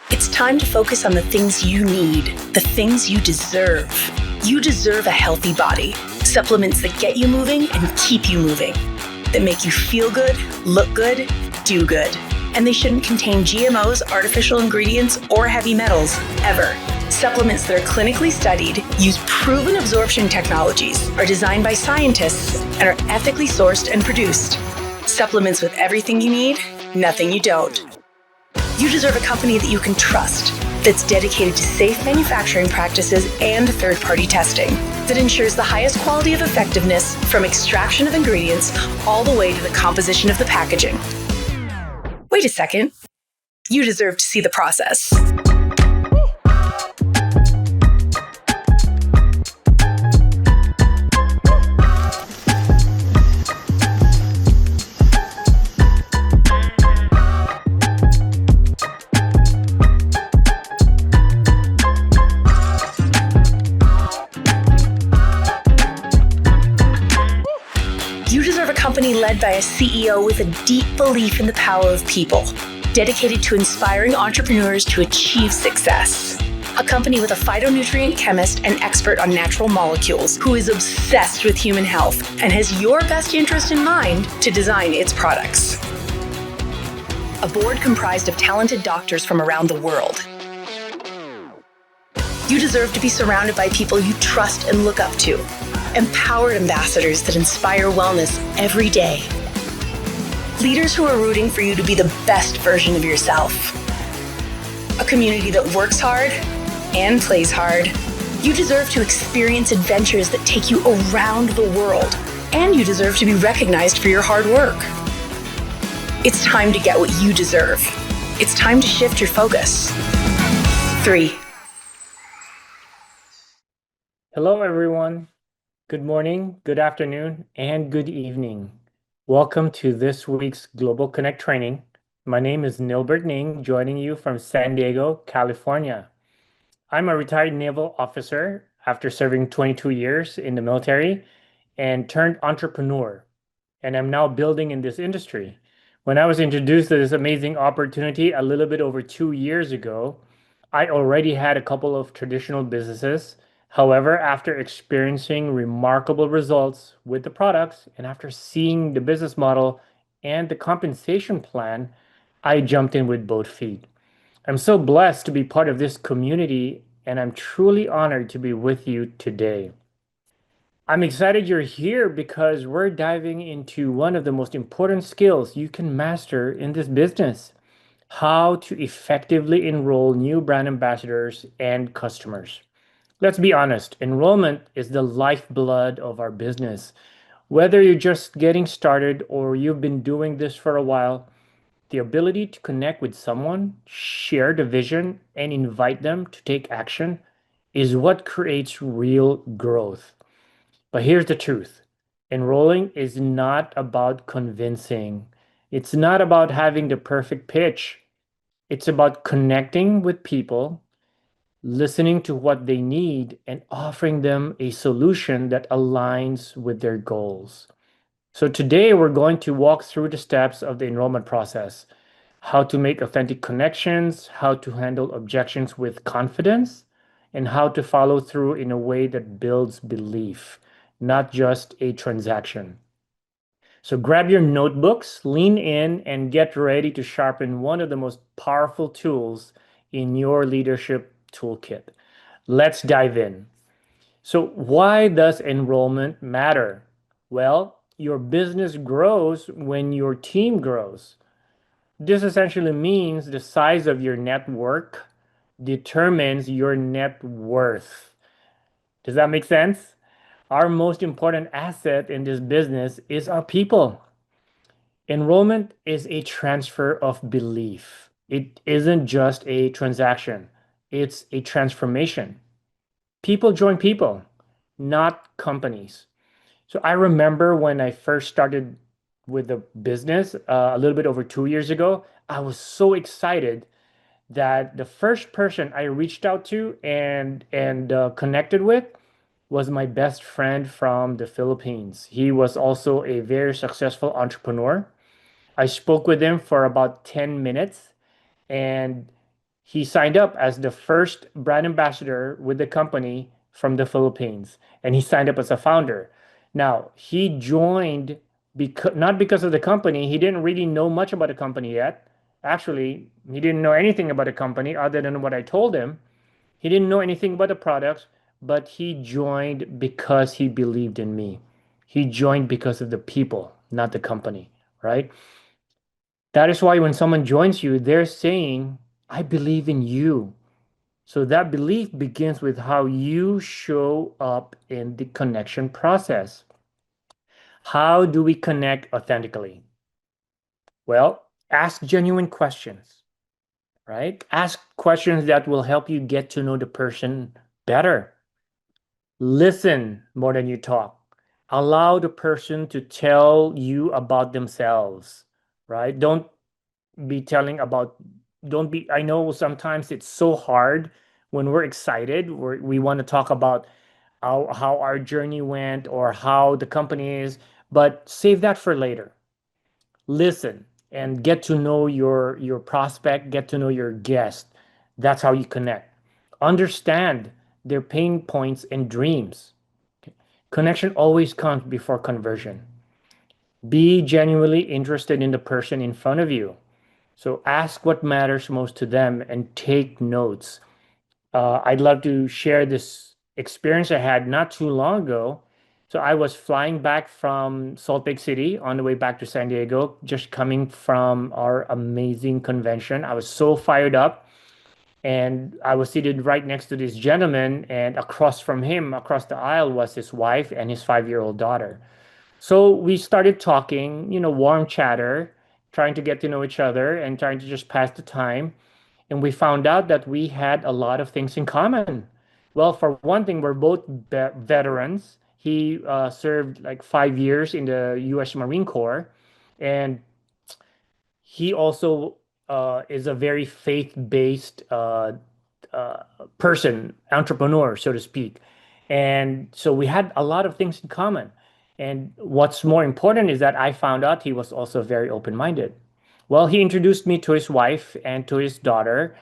It's time to focus on the things you need, the things you deserve. You deserve a healthy body, supplements that get you moving and keep you moving, that make you feel good, look good, do good. And they shouldn't contain GMOs, artificial ingredients, or heavy metals, ever. Supplements that are clinically studied, use proven absorption technologies, are designed by scientists, and are ethically sourced and produced. Supplements with everything you need, nothing you don't. You deserve a company that you can trust, that's dedicated to safe manufacturing practices and third-party testing, that ensures the highest quality of effectiveness from extraction of ingredients all the way to the composition of the packaging. Wait a second. You deserve to see the process. You deserve a company led by a CEO with a deep belief in the power of people, dedicated to inspiring entrepreneurs to achieve success. A company with a phytonutrient chemist and expert on natural molecules who is obsessed with human health and has your best interest in mind to design its products. A board comprised of talented doctors from around the world. You deserve to be surrounded by people you trust and look up to. Empowered ambassadors that inspire wellness every day. Leaders who are rooting for you to be the best version of yourself. A community that works hard and plays hard. You deserve to experience adventures that take you around the world, and you deserve to be recognized for your hard work. It's time to get what you deserve. It's time to shift your focus. 3. Hello, everyone. Good morning, good afternoon, and good evening. Welcome to this week's Global Connect training. My name is Nilbert Ng, joining you from San Diego, California. I'm a retired naval officer after serving 22 years in the military and turned entrepreneur, and I'm now building in this industry. When I was introduced to this amazing opportunity a little bit over 2 years ago, I already had a couple of traditional businesses. However, after experiencing remarkable results with the products and after seeing the business model and the compensation plan, I jumped in with both feet. I'm so blessed to be part of this community, and I'm truly honored to be with you today. I'm excited you're here because we're diving into one of the most important skills you can master in this business: how to effectively enroll new brand ambassadors and customers. Let's be honest, enrollment is the lifeblood of our business. Whether you're just getting started or you've been doing this for a while, the ability to connect with someone, share the vision, and invite them to take action is what creates real growth. But here's the truth: enrolling is not about convincing, it's not about having the perfect pitch. It's about connecting with people, listening to what they need, and offering them a solution that aligns with their goals. So, today we're going to walk through the steps of the enrollment process: how to make authentic connections, how to handle objections with confidence, and how to follow through in a way that builds belief, not just a transaction. So, grab your notebooks, lean in, and get ready to sharpen one of the most powerful tools in your leadership toolkit. Let's dive in. So, why does enrollment matter? Well, your business grows when your team grows. This essentially means the size of your network determines your net worth. Does that make sense? Our most important asset in this business is our people. Enrollment is a transfer of belief. It isn't just a transaction, it's a transformation. People join people, not companies. So I remember when I first started with the business a little bit over 2 years ago, I was so excited that the first person I reached out to and connected with was my best friend from the Philippines. He was also a very successful entrepreneur. I spoke with him for about 10 minutes, and He signed up as the first brand ambassador with the company from the Philippines, and he signed up as a founder. Now, he joined because not because of the company. He didn't really know much about the company yet. Actually, he didn't know anything about the company other than what I told him. He didn't know anything about the products, but he joined because he believed in me. He joined because of the people, not the company, right? That is why when someone joins you, they're saying, I believe in you. So that belief begins with how you show up in the connection process. How do we connect authentically? Well, ask genuine questions, right? Ask questions that will help you get to know the person better. Listen more than you talk. Allow the person to tell you about themselves, right? Be telling about, don't be, I know sometimes it's so hard when we're excited, we want to talk about how our journey went or how the company is, but save that for later. Listen and get to know your prospect, get to know your guest. That's how you connect. Understand their pain points and dreams. Connection always comes before conversion. Be genuinely interested in the person in front of you. So ask what matters most to them and take notes. I'd love to share this experience I had not too long ago. So I was flying back from Salt Lake City on the way back to San Diego, just coming from our amazing convention. I was so fired up, and I was seated right next to this gentleman, and across from him, across the aisle, was his wife and his 5-year-old daughter. So we started talking, warm chatter, trying to get to know each other and trying to just pass the time. And we found out that we had a lot of things in common. Well, for one thing, we're both veterans. He served like 5 years in the U.S. Marine Corps, and he also is a very faith-based uh, person, entrepreneur, so to speak. And so we had a lot of things in common. And what's more important is that I found out he was also very open-minded. Well, he introduced me to his wife and to his daughter,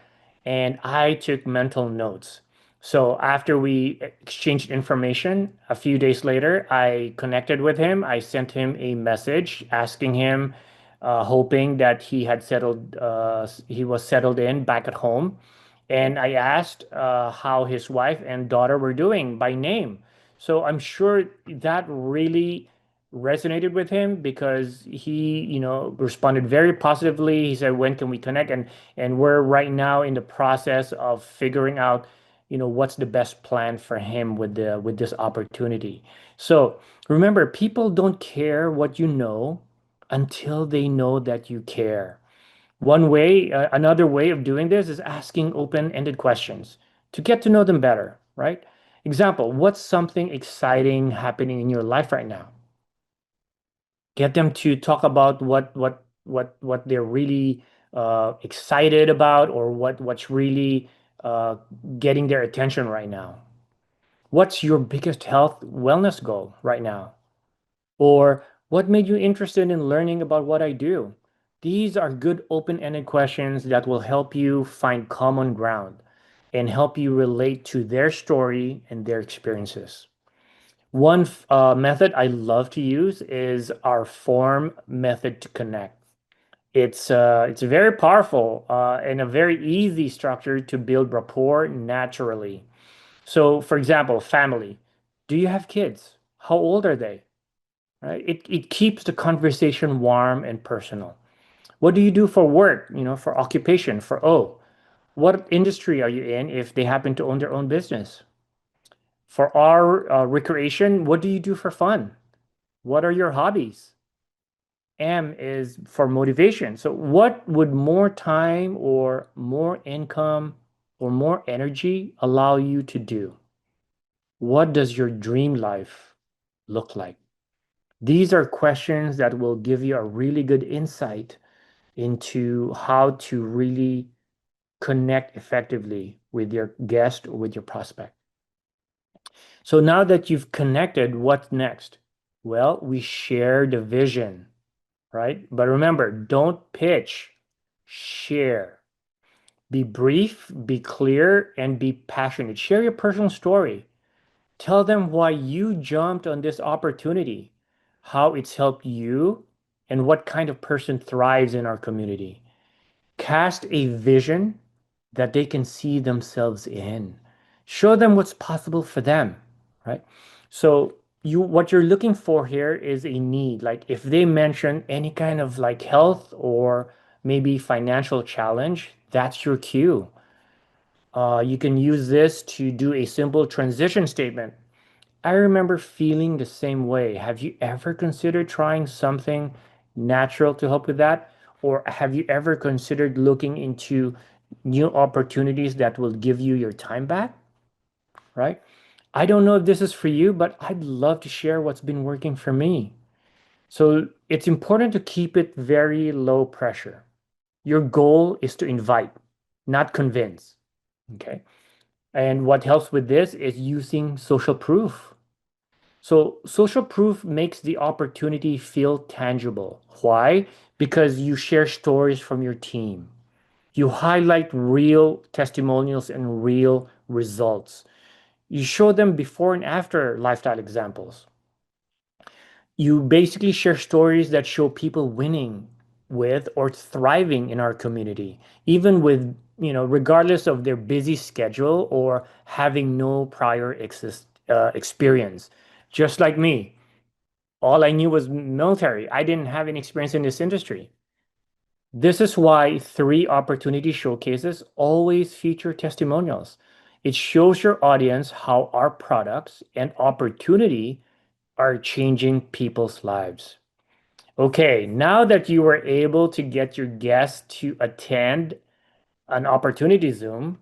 and I took mental notes. So after we exchanged information, a few days later, I connected with him. I sent him a message asking him, hoping that he was settled in back at home. And I asked how his wife and daughter were doing by name. So I'm sure that really resonated with him because he, responded very positively. He said, "When can we connect?" And we're right now in the process of figuring out, what's the best plan for him with this opportunity. So remember, people don't care what you know until they know that you care. Another way of doing this is asking open-ended questions to get to know them better, right? Example, what's something exciting happening in your life right now? Get them to talk about what they're really excited about, or what's really uh, getting their attention right now. What's your biggest health wellness goal right now? Or what made you interested in learning about what I do? These are good open-ended questions that will help you find common ground and help you relate to their story and their experiences. One method I love to use is our form method to connect. It's very powerful and a very easy structure to build rapport naturally. So, for example, family. Do you have kids? How old are they? Right? It keeps the conversation warm and personal. What do you do for work? For occupation, what industry are you in if they happen to own their own business? For our recreation, what do you do for fun? What are your hobbies? M is for motivation. So, what would more time or more income or more energy allow you to do? What does your dream life look like? These are questions that will give you a really good insight into how to really connect effectively with your guest or with your prospect. So now that you've connected, what's next? Well, we share the vision, right? But remember, don't pitch, share. Be brief, be clear, and be passionate. Share your personal story. Tell them why you jumped on this opportunity, how it's helped you, and what kind of person thrives in our community. Cast a vision that they can see themselves in. Show them what's possible for them, right? So what you're looking for here is a need. Like if they mention any kind of like health or maybe financial challenge, that's your cue. You can use this to do a simple transition statement. I remember feeling the same way. Have you ever considered trying something natural to help with that? Or have you ever considered looking into new opportunities that will give you your time back? Right? I don't know if this is for you, but I'd love to share what's been working for me. So it's important to keep it very low pressure. Your goal is to invite, not convince. Okay. And what helps with this is using social proof. So social proof makes the opportunity feel tangible. Why? Because you share stories from your team. You highlight real testimonials and real results. You show them before and after lifestyle examples. You basically share stories that show people winning with or thriving in our community, even with, regardless of their busy schedule or having no prior experience. Just like me, all I knew was military. I didn't have any experience in this industry. This is why three opportunity showcases always feature testimonials. It shows your audience how our products and opportunity are changing people's lives. Okay, now that you were able to get your guests to attend an opportunity Zoom,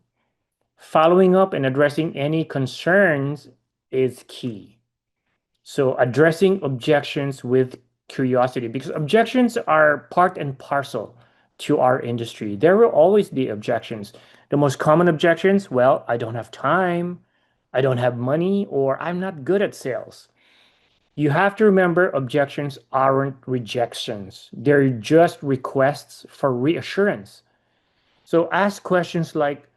following up and addressing any concerns is key. So addressing objections with curiosity, because objections are part and parcel to our industry. There will always be objections. The most common objections, well, I don't have time, I don't have money, or I'm not good at sales. You have to remember objections aren't rejections. They're just requests for reassurance. So ask questions like,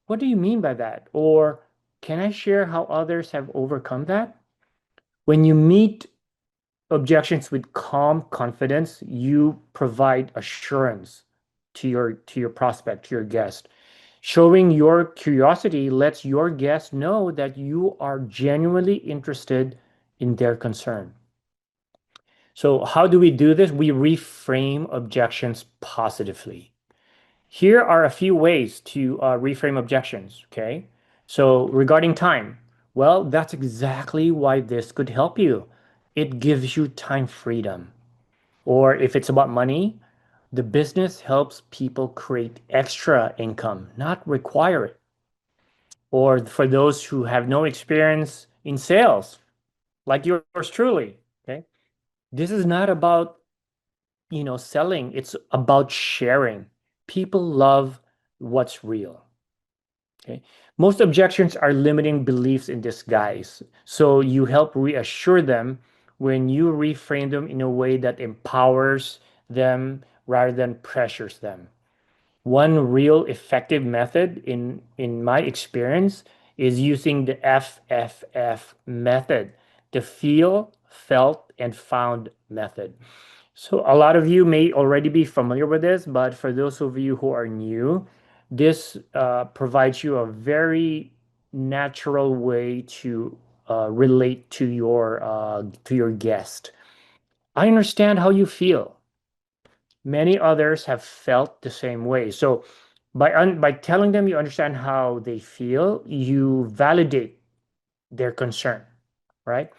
what do you mean by that? Or can I share how others have overcome that? When you meet objections with calm confidence, you provide assurance to your prospect, to your guest. Showing your curiosity lets your guest know that you are genuinely interested in their concern. So how do we do this? We reframe objections positively. Here are a few ways to reframe objections, okay? So regarding time, well, that's exactly why this could help you. It gives you time freedom. Or if it's about money, the business helps people create extra income, not require it. Or for those who have no experience in sales, like yours truly, okay? This is not about, selling, it's about sharing. People love what's real. Okay. Most objections are limiting beliefs in disguise. So you help reassure them when you reframe them in a way that empowers them rather than pressures them. One real effective method in my experience is using the FFF method, the feel, felt, and found method. So a lot of you may already be familiar with this, but for those of you who are new, this provides you a very natural way to relate to your guest. I understand how you feel. Many others have felt the same way. So by telling them you understand how they feel, you validate their concern, right?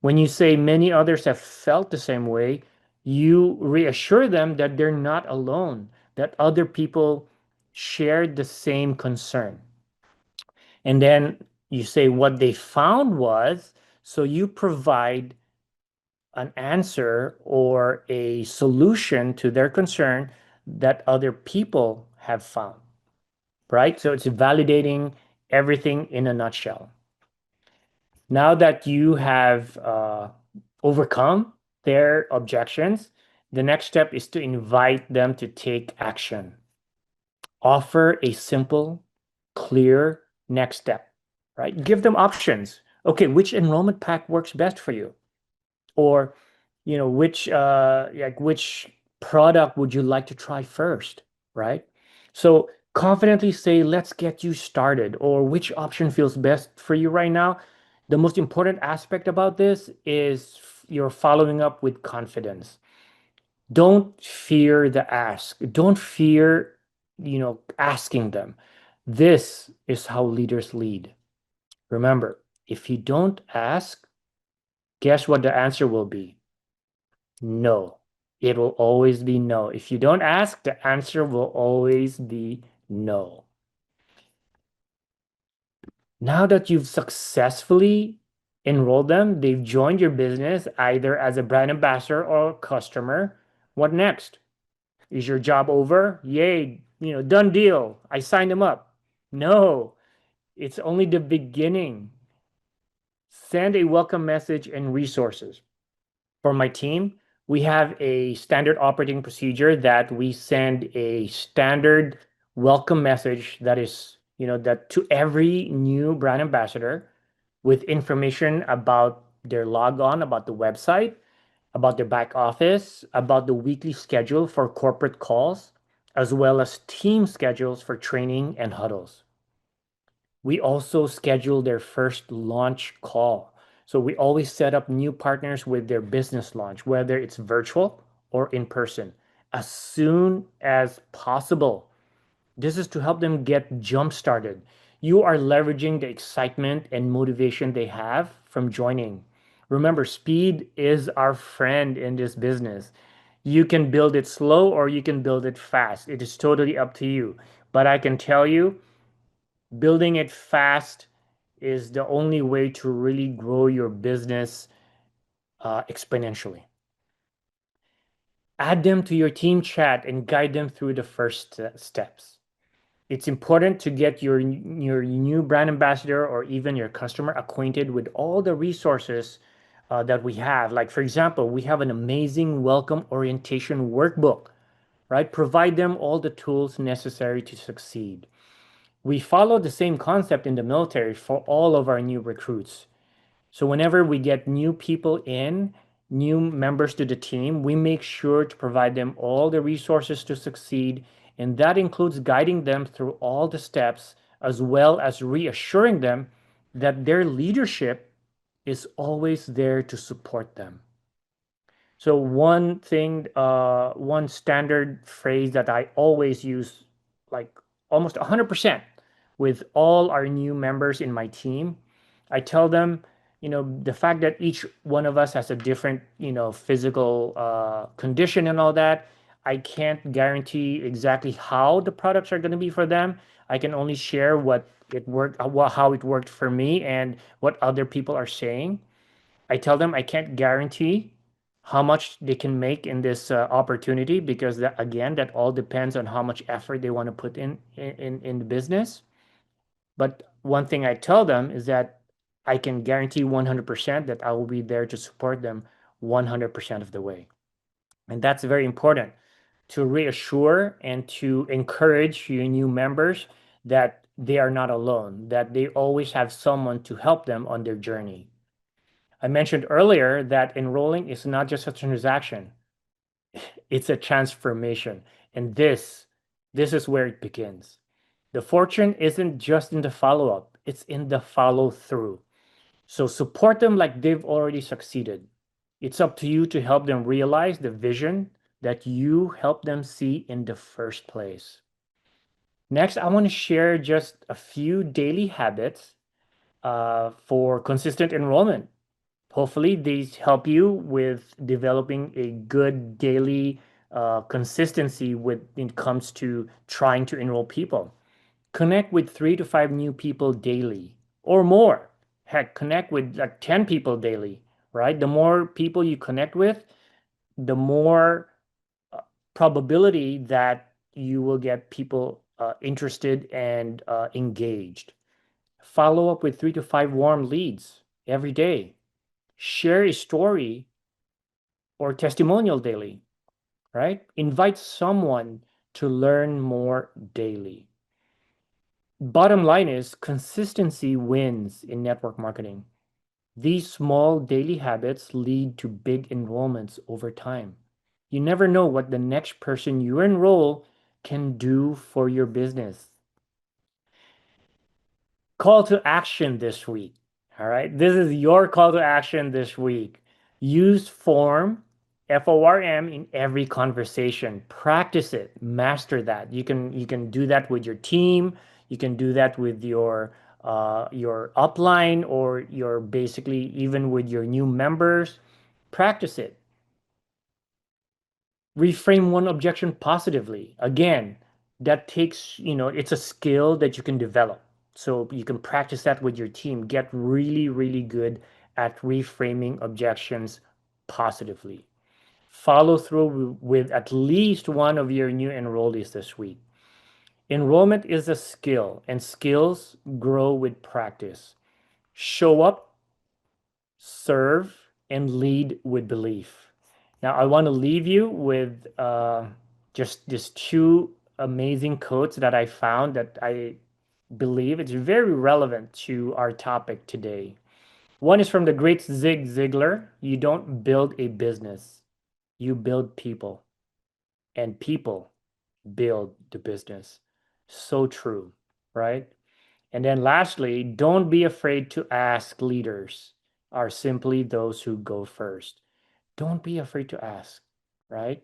When you say many others have felt the same way, you reassure them that they're not alone, that other people shared the same concern. And then you say what they found was, so you provide an answer or a solution to their concern that other people have found, right? So it's validating everything in a nutshell. Now that you have overcome their objections, the next step is to invite them to take action. Offer a simple, clear next step, right? Give them options. Okay, which enrollment pack works best for you? Or, which product would you like to try first, right? So confidently say, let's get you started, or which option feels best for you right now. The most important aspect about this is you're following up with confidence. Don't fear the ask. Don't fear, asking them. This is how leaders lead. Remember, if you don't ask, guess what the answer will be? No. It will always be no. If you don't ask, the answer will always be no. Now that you've successfully enrolled them, they've joined your business either as a brand ambassador or customer. What next? Is your job over? Yay, done deal. I signed them up. No, it's only the beginning. Send a welcome message and resources. For my team, we have a standard operating procedure that we send a standard welcome message that is, that to every new brand ambassador with information about their logon, about the website, about their back office, about the weekly schedule for corporate calls, as well as team schedules for training and huddles. We also schedule their first launch call. So we always set up new partners with their business launch, whether it's virtual or in person, as soon as possible. This is to help them get jump started. You are leveraging the excitement and motivation they have from joining. Remember, speed is our friend in this business. You can build it slow or you can build it fast. It is totally up to you. But I can tell you, building it fast is the only way to really grow your business exponentially. Add them to your team chat and guide them through the first steps. It's important to get your new brand ambassador or even your customer acquainted with all the resources that we have. Like, for example, we have an amazing welcome orientation workbook, right? Provide them all the tools necessary to succeed. We follow the same concept in the military for all of our new recruits. So whenever we get new people in, new members to the team, we make sure to provide them all the resources to succeed. And that includes guiding them through all the steps, as well as reassuring them that their leadership is always there to support them. So one standard phrase that I always use, like almost 100% with all our new members in my team, I tell them, the fact that each one of us has a different, physical condition and all that, I can't guarantee exactly how the products are going to be for them. I can only share what it worked, how it worked for me and what other people are saying. I tell them I can't guarantee how much they can make in this opportunity because that, again, that all depends on how much effort they want to put in the business. But one thing I tell them is that I can guarantee 100% that I will be there to support them 100% of the way. And that's very important to reassure and to encourage your new members that they are not alone, that they always have someone to help them on their journey. I mentioned earlier that enrolling is not just a transaction, it's a transformation. And this is where it begins. The fortune isn't just in the follow-up, it's in the follow-through. So support them like they've already succeeded. It's up to you to help them realize the vision that you helped them see in the first place. Next, I want to share just a few daily habits for consistent enrollment. Hopefully, these help you with developing a good daily consistency when it comes to trying to enroll people. Connect with 3 to 5 new people daily or more. Heck, connect with like 10 people daily, right? The more people you connect with, the more probability that you will get people interested and engaged. Follow up with 3 to 5 warm leads every day. Share a story or testimonial daily, right? Invite someone to learn more daily. Bottom line is consistency wins in network marketing. These small daily habits lead to big enrollments over time. You never know what the next person you enroll can do for your business. Call to action this week. All right. This is your call to action this week. Use FORM, in every conversation. Practice it, master that. You can do that with your team. You can do that with your upline or your basically even with your new members. Practice it. Reframe one objection positively. Again, that takes, it's a skill that you can develop. So you can practice that with your team. Get really, really good at reframing objections positively. Follow through with at least one of your new enrollees this week. Enrollment is a skill, and skills grow with practice. Show up, serve, and lead with belief. Now, I want to leave you with just two amazing quotes that I found that I believe it's very relevant to our topic today. One is from the great Zig Ziglar. You don't build a business, you build people, and people build the business. So true, right? And then lastly, don't be afraid to ask. Leaders are simply those who go first. Don't be afraid to ask, right?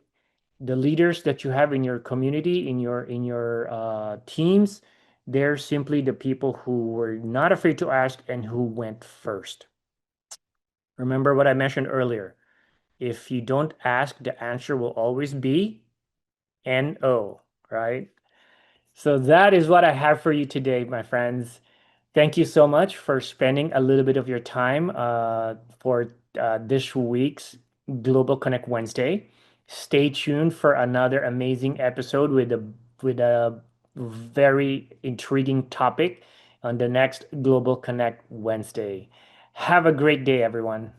The leaders that you have in your community, in your teams, they're simply the people who were not afraid to ask and who went first. Remember what I mentioned earlier. If you don't ask, the answer will always be no, right? So that is what I have for you today, my friends. Thank you so much for spending a little bit of your time for this week's Global Connect Wednesday. Stay tuned for another amazing episode with a very intriguing topic on the next Global Connect Wednesday. Have a great day, everyone.